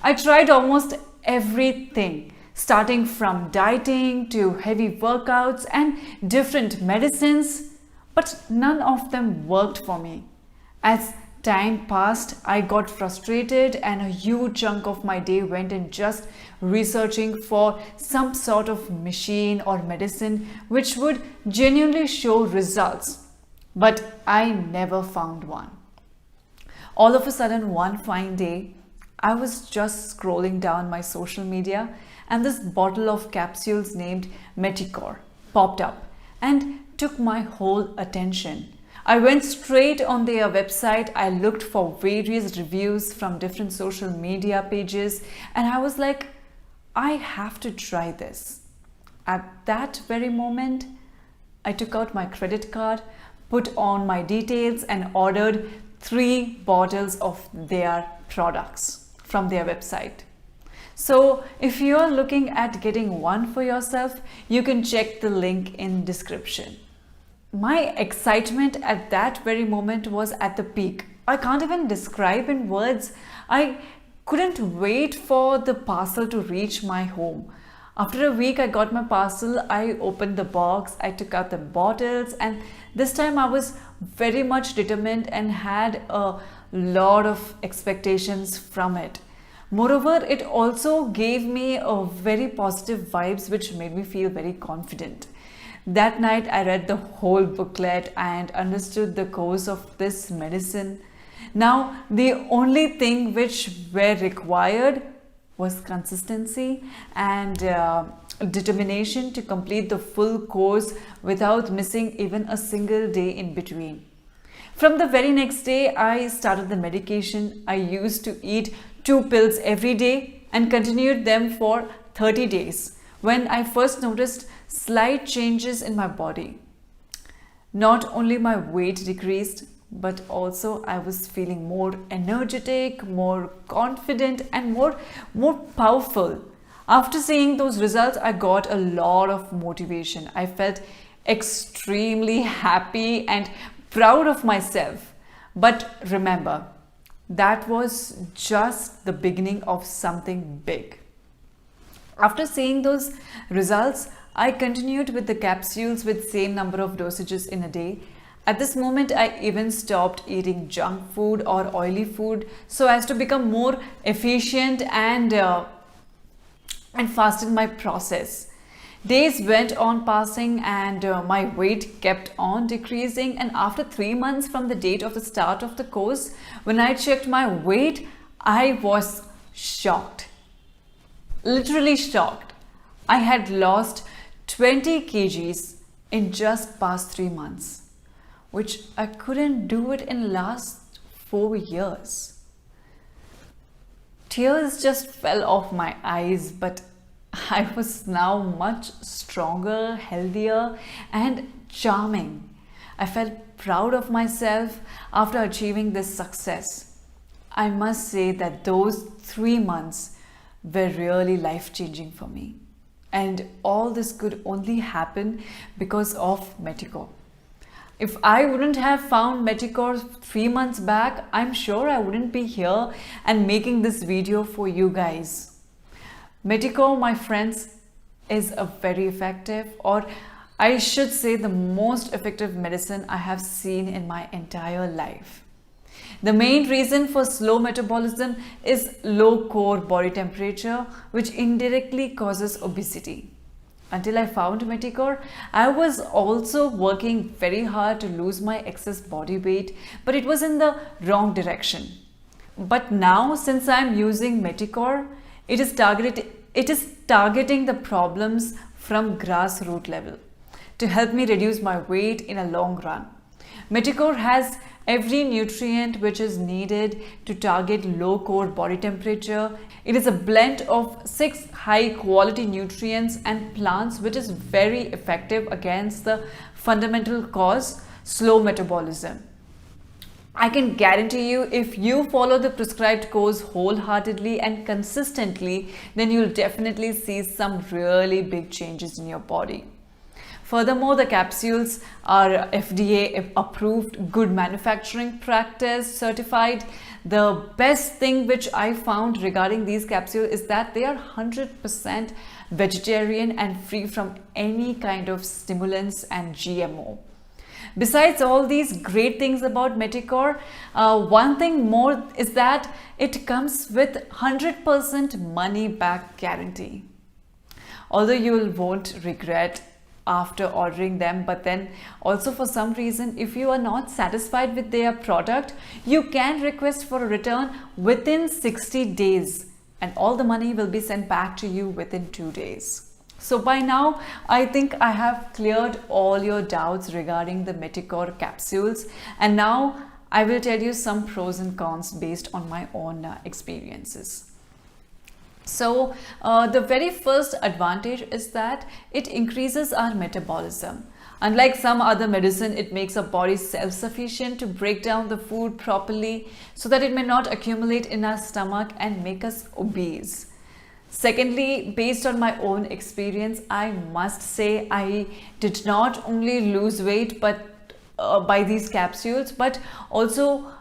I tried almost everything, starting from dieting to heavy workouts and different medicines, but none of them worked for me. As time passed, I got frustrated, and a huge chunk of my day went in just researching for some sort of machine or medicine which would genuinely show results. But I never found one. All of a sudden, one fine day, I was just scrolling down my social media and this bottle of capsules named Meticor popped up and took my whole attention. I went straight on their website. I looked for various reviews from different social media pages, and I was like, I have to try this. At that very moment, I took out my credit card, put on my details, and ordered 3 bottles of their products from their website. So if you're looking at getting one for yourself, you can check the link in description. My excitement at that very moment was at the peak. I can't even describe in words. I couldn't wait for the parcel to reach my home. After a week, I got my parcel. I opened the box, I took out the bottles, and this time I was very much determined and had a lot of expectations from it. Moreover, it also gave me a very positive vibes which made me feel very confident. That night, I read the whole booklet and understood the course of this medicine. Now, the only thing which were required was consistency and determination to complete the full course without missing even a single day in between. From the very next day, I started the medication. I used to eat 2 pills every day and continued them for 30 days when I first noticed slight changes in my body. Not only my weight decreased, but also I was feeling more energetic, more confident, and more powerful. After seeing those results, I got a lot of motivation. I felt extremely happy and proud of myself. But remember, that was just the beginning of something big. After seeing those results, I continued with the capsules with same number of dosages in a day. At this moment, I even stopped eating junk food or oily food so as to become more efficient and fast in my process. Days went on passing, and my weight kept on decreasing, and after 3 months from the date of the start of the course, when I checked my weight, I was shocked. Literally shocked. I had lost 20 kgs in just past 3 months, which I couldn't do it in last 4 years. Tears just fell off my eyes, but I was now much stronger, healthier, and charming. I felt proud of myself after achieving this success. I must say that those 3 months were really life-changing for me. And all this could only happen because of Meticor. If I wouldn't have found Meticor 3 months back, I'm sure I wouldn't be here and making this video for you guys. Meticor, my friends, is a very effective, or I should say the most effective medicine I have seen in my entire life. The main reason for slow metabolism is low core body temperature, which indirectly causes obesity. Until I found Meticor, I was also working very hard to lose my excess body weight, but it was in the wrong direction. But now, since I'm using Meticor, it is targeting the problems from grassroots level to help me reduce my weight in a long run. Meticor has every nutrient which is needed to target low core body temperature. It is a blend of 6 high quality nutrients and plants which is very effective against the fundamental cause, slow metabolism. I can guarantee you, if you follow the prescribed course wholeheartedly and consistently, then you'll definitely see some really big changes in your body. Furthermore, the capsules are FDA approved, good manufacturing practice certified. the best thing which I found regarding these capsules is that they are 100% vegetarian and free from any kind of stimulants and GMO. Besides all these great things about Meticor, one thing more is that it comes with 100% money back guarantee. Although you won't regret after ordering them, but then also for some reason, if you are not satisfied with their product, you can request for a return within 60 days and all the money will be sent back to you within 2 days. So by now, I think I have cleared all your doubts regarding the Meticor capsules, and now I will tell you some pros and cons based on my own experiences. So the very first advantage is that it increases our metabolism. Unlike some other medicine, it makes our body self-sufficient to break down the food properly so that it may not accumulate in our stomach and make us obese. Secondly, based on my own experience, I must say I did not only lose weight by these capsules, but also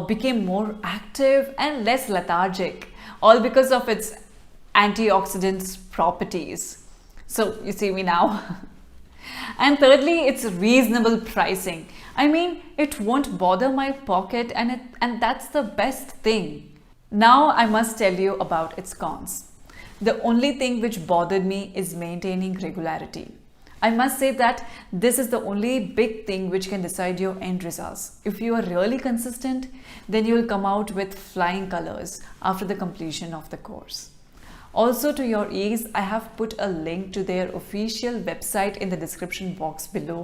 became more active and less lethargic, all because of its antioxidants properties. So you see me now. And thirdly, it's reasonable pricing. I mean, it won't bother my pocket, and that's the best thing. Now I must tell you about its cons. The only thing which bothered me is maintaining regularity. I must say that this is the only big thing which can decide your end results. If you are really consistent, then you will come out with flying colors after the completion of the course. Also, to your ease, I have put a link to their official website in the description box below.